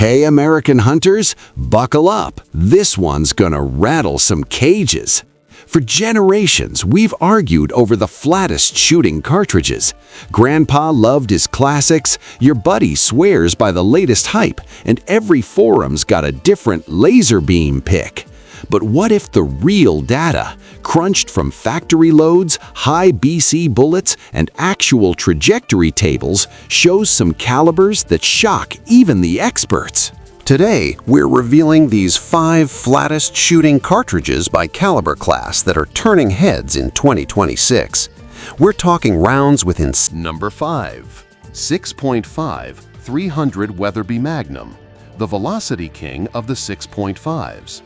Hey, American hunters, buckle up. This one's gonna rattle some cages. For generations, we've argued over the flattest shooting cartridges. Grandpa loved his classics, your buddy swears by the latest hype, and every forum's got a different laser beam pick. But what if the real data, crunched from factory loads, high BC bullets, and actual trajectory tables, shows some calibers that shock even the experts? Today, we're revealing these 5 flattest shooting cartridges by caliber class that are turning heads in 2026. We're talking rounds within Number 5. 6.5 300 Weatherby Magnum, the velocity king of the 6.5s.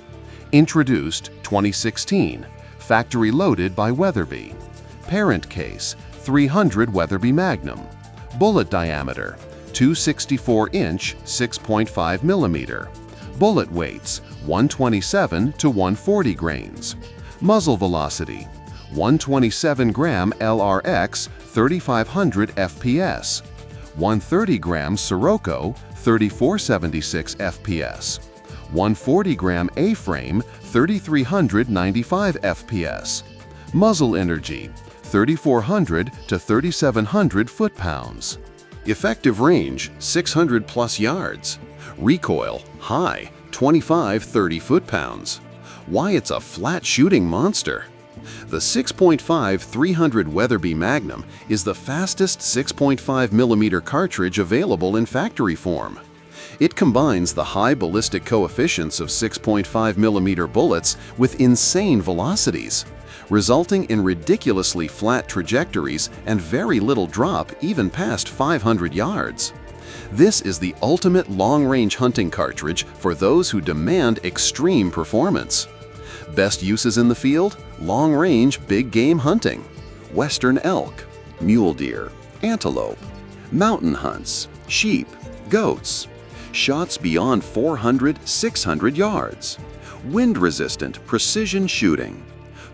Introduced 2016, factory loaded by Weatherby. Parent case 300 Weatherby Magnum. Bullet diameter 264-inch 6.5 millimeter. Bullet weights 127 to 140 grains. Muzzle velocity 127 gram LRX 3500 FPS. 130 gram Sirocco 3476 FPS. 140 gram A-frame 3395 FPS. Muzzle energy 3400 to 3700 foot-pounds. Effective range 600 plus yards. Recoil high 25-30 foot-pounds. Why it's a flat shooting monster. The 6.5 300 Weatherby Magnum is the fastest 6.5 millimeter cartridge available in factory form. It combines the high ballistic coefficients of 6.5 millimeter bullets with insane velocities, resulting in ridiculously flat trajectories and very little drop even past 500 yards. This is the ultimate long-range hunting cartridge for those who demand extreme performance. Best uses in the field: long-range big game hunting, western elk, mule deer, antelope, mountain hunts, sheep, goats, shots beyond 400-600 yards, wind-resistant precision shooting.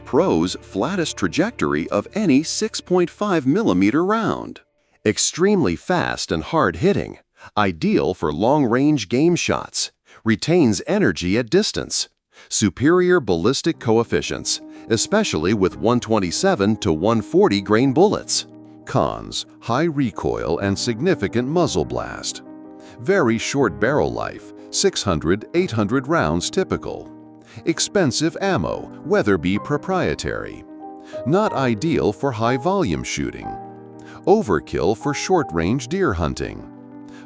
Pros flattest trajectory of any 6.5 millimeter round. Extremely fast and hard-hitting, ideal for long-range game shots. Retains energy at distance. Superior ballistic coefficients, especially with 127 to 140 grain bullets. Cons: high recoil and significant muzzle blast. Very short barrel life, 600-800 rounds typical. Expensive ammo, Weatherby proprietary. Not ideal for high-volume shooting. Overkill for short-range deer hunting.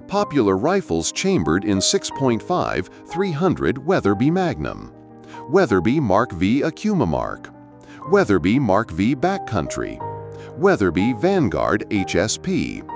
Popular rifles chambered in 6.5 300 Weatherby Magnum. Weatherby Mark V Accuma-Mark. Weatherby Mark V Backcountry. Weatherby Vanguard HSP.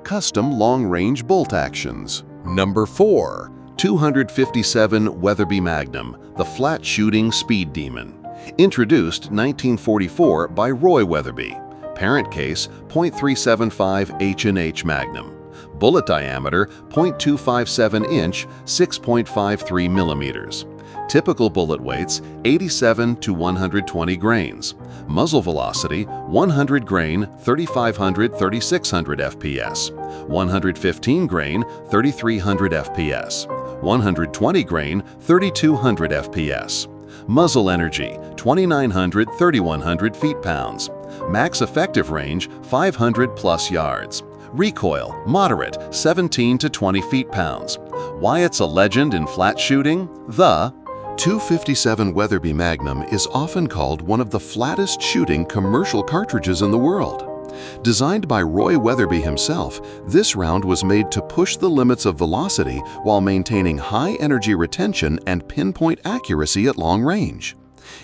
Custom long-range bolt actions. Number 4. 257 Weatherby Magnum, the flat-shooting speed demon. Introduced 1944 by Roy Weatherby. Parent case .375 H&H Magnum. Bullet diameter .257 inch 6.53 millimeters. Typical bullet weights 87 to 120 grains. Muzzle velocity 100 grain 3500-3600 FPS. 115 grain 3300 FPS. 120 grain 3200 FPS. Muzzle energy 2900-3100 feet-pounds. Max effective range 500 plus yards. Recoil moderate 17 to 20 feet-pounds. Why it's a legend in flat shooting? The 257 Weatherby Magnum is often called one of the flattest shooting commercial cartridges in the world. Designed by Roy Weatherby himself, this round was made to push the limits of velocity while maintaining high energy retention and pinpoint accuracy at long range.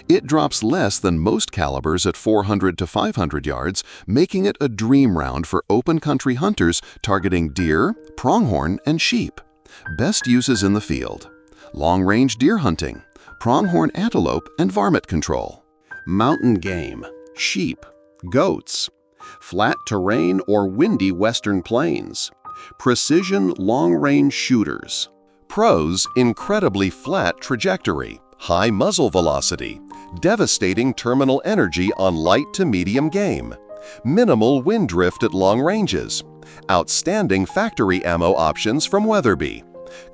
It drops less than most calibers at 400 to 500 yards, making it a dream round for open country hunters targeting deer, pronghorn, and sheep. Best uses in the field: long-range deer hunting, pronghorn antelope and varmint control, mountain game, sheep, goats, flat terrain or windy western plains, precision long-range shooters. Pros: incredibly flat trajectory, high muzzle velocity, devastating terminal energy on light to medium game, minimal wind drift at long ranges, outstanding factory ammo options from Weatherby,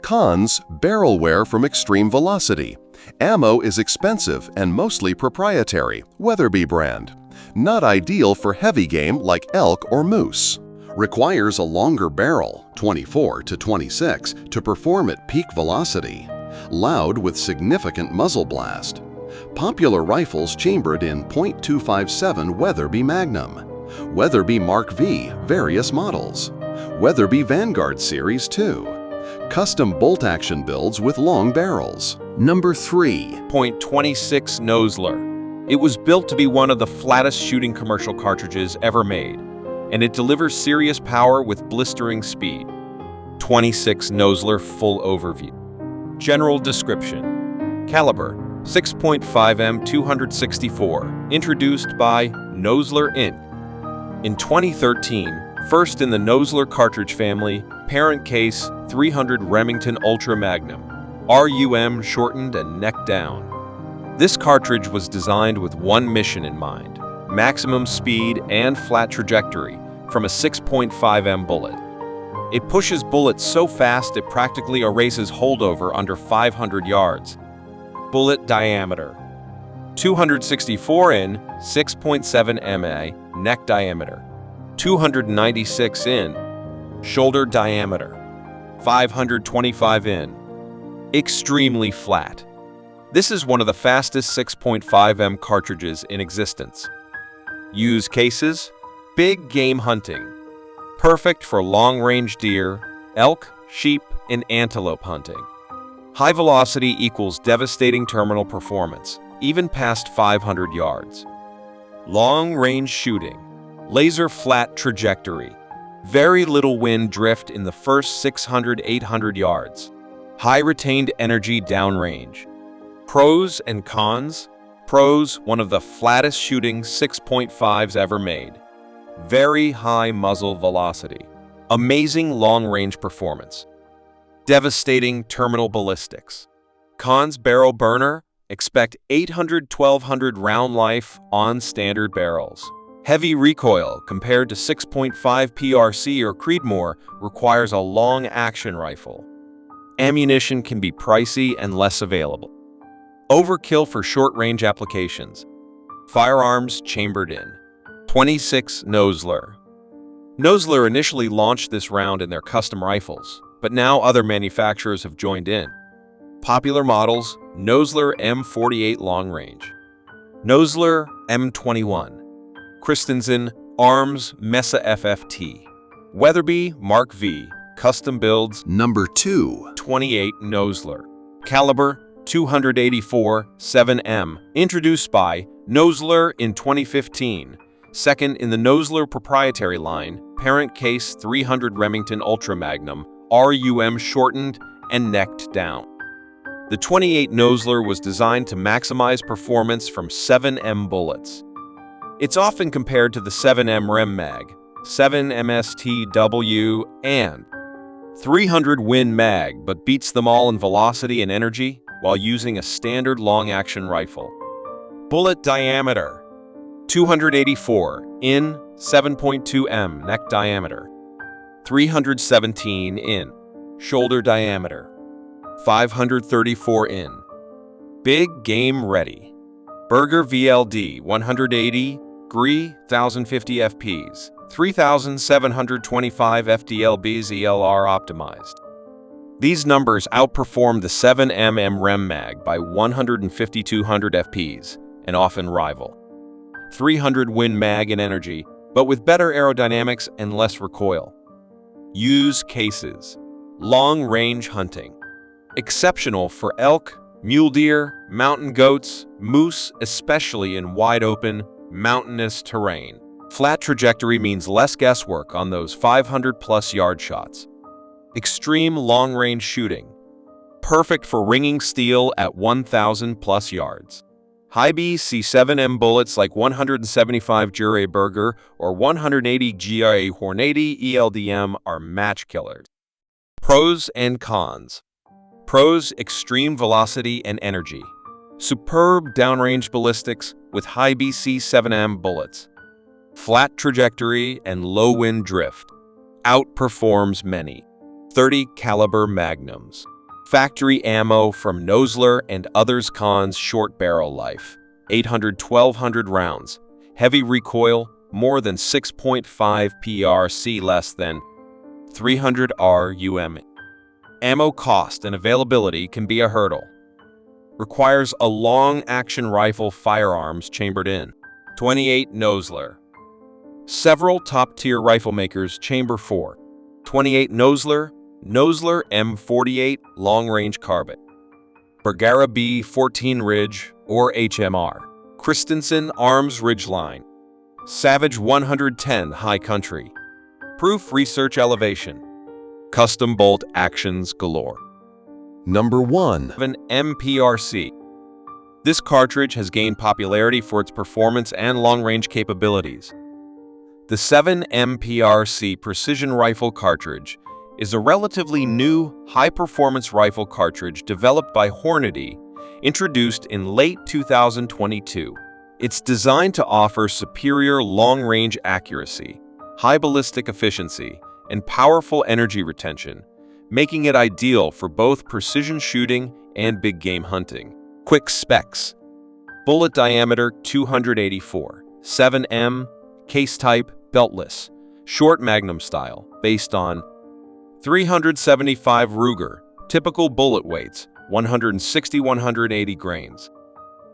Cons: barrel wear from extreme velocity. Ammo is expensive and mostly proprietary, Weatherby brand. Not ideal for heavy game like elk or moose. Requires a longer barrel, 24 to 26, to perform at peak velocity. Loud with significant muzzle blast. Popular rifles chambered in .257 Weatherby Magnum. Weatherby Mark V, various models. Weatherby Vanguard Series 2. Custom bolt-action builds with long barrels. Number 3. .26 Nosler. It was built to be one of the flattest shooting commercial cartridges ever made, and it delivers serious power with blistering speed. 26 Nosler full overview. General description. Caliber 6.5mm 264, introduced by Nosler Inc. In 2013, first in the Nosler cartridge family, parent case 300 Remington Ultra Magnum, RUM shortened and neck down. This cartridge was designed with one mission in mind: maximum speed and flat trajectory from a 6.5mm bullet. It pushes bullets so fast it practically erases holdover under 500 yards. Bullet diameter 264 in, 6.7 ma, neck diameter 296 in, shoulder diameter 525 in. Extremely flat. This is one of the fastest 6.5mm cartridges in existence. Use cases: big game hunting. Perfect for long-range deer, elk, sheep, and antelope hunting. High velocity equals devastating terminal performance, even past 500 yards. Long-range shooting. Laser flat trajectory. Very little wind drift in the first 600-800 yards. High retained energy downrange. Pros and cons. Pros: one of the flattest shooting 6.5s ever made. Very high muzzle velocity. Amazing long-range performance. Devastating terminal ballistics. Cons: barrel burner. Expect 800-1200 round life on standard barrels. Heavy recoil compared to 6.5 PRC or Creedmoor requires a long-action rifle. Ammunition can be pricey and less available. Overkill for short-range applications. Firearms chambered in. 26 Nosler. Nosler initially launched this round in their custom rifles, but now other manufacturers have joined in. Popular models: Nosler M48 Long Range, Nosler M21, Christensen Arms Mesa FFT, Weatherby Mark V Custom Builds. Number 2. 28 Nosler. Caliber 284 7M, introduced by Nosler in 2015. Second in the Nosler proprietary line, parent case 300 Remington Ultra Magnum, RUM shortened and necked down. The 28 Nosler was designed to maximize performance from 7M bullets. It's often compared to the 7M Rem Mag, 7 MSTW, and 300 Win Mag, but beats them all in velocity and energy while using a standard long-action rifle. Bullet diameter 284 in, 7.2 m neck diameter, 317 in, shoulder diameter, 534 in. Big game ready. Berger VLD 180 GRE 1050 FPs, 3725 FDLB ZLR optimized. These numbers outperform the 7mm Rem Mag by 15200 FPs and often rival 300 Win Mag in energy, but with better aerodynamics and less recoil. Use cases. Long-range hunting. Exceptional for elk, mule deer, mountain goats, moose, especially in wide-open, mountainous terrain. Flat trajectory means less guesswork on those 500-plus yard shots. Extreme long-range shooting. Perfect for ringing steel at 1,000-plus yards. High-B C7M bullets like 175 Jure Berger or 180 GRA Hornady ELDM are match killers. Pros and cons. Pros: extreme velocity and energy. Superb downrange ballistics with high-B C7M bullets. Flat trajectory and low wind drift. Outperforms many. .30 caliber magnums. Factory ammo from Nosler and others. Cons: short barrel life, 800-1200 rounds. Heavy recoil, more than 6.5 PRC, less than 300 RUM. Ammo cost and availability can be a hurdle. Requires a long-action rifle firearms chambered in. 28 Nosler. Several top-tier rifle makers chamber for 28 Nosler, Nosler M48 long-range carbine, Bergara B14 Ridge or HMR, Christensen Arms Ridgeline, Savage 110 High Country, Proof Research Elevation, custom bolt actions galore. Number 1. An MPRC. This cartridge has gained popularity for its performance and long-range capabilities. The 7MPRC Precision Rifle Cartridge is a relatively new, high-performance rifle cartridge developed by Hornady, introduced in late 2022. It's designed to offer superior long-range accuracy, high ballistic efficiency, and powerful energy retention, making it ideal for both precision shooting and big game hunting. Quick specs: bullet diameter 284, 7M, case type beltless, short magnum style, based on 375 Ruger, typical bullet weights 160-180 grains.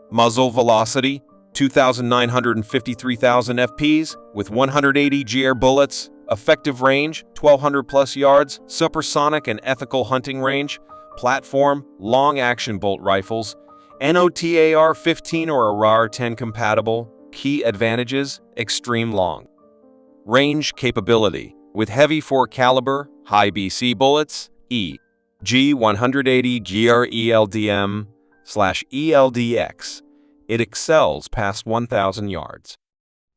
Muzzle velocity 2,953,000 FPs with 180 GR bullets. Effective range 1,200 plus yards. Supersonic and ethical hunting range. Platform long action bolt rifles. NOTAR 15 or ARAR 10 compatible. Key advantages: extreme long range capability with heavy 4 caliber, high BC bullets, G180 GR/ELDX. It excels past 1,000 yards.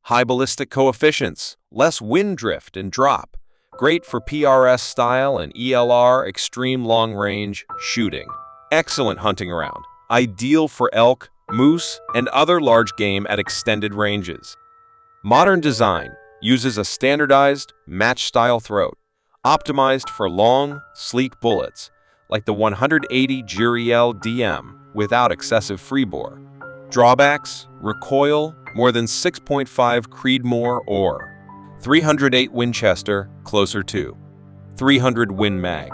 High ballistic coefficients, less wind drift and drop, great for PRS style and ELR extreme long range shooting. Excellent hunting round, ideal for elk, moose, and other large game at extended ranges. Modern design uses a standardized, match-style throat, optimized for long, sleek bullets, like the 180 GR/DM without excessive freebore. Drawbacks: recoil, more than 6.5 Creedmoor or 308 Winchester, closer to 300 Win Mag.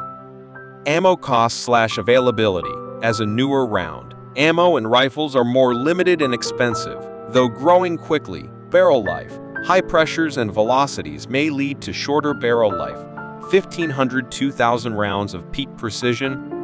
Ammo cost/availability: as a newer round, ammo and rifles are more limited and expensive, though growing quickly. Barrel life: high pressures and velocities may lead to shorter barrel life, 1,500-2,000 rounds of peak precision,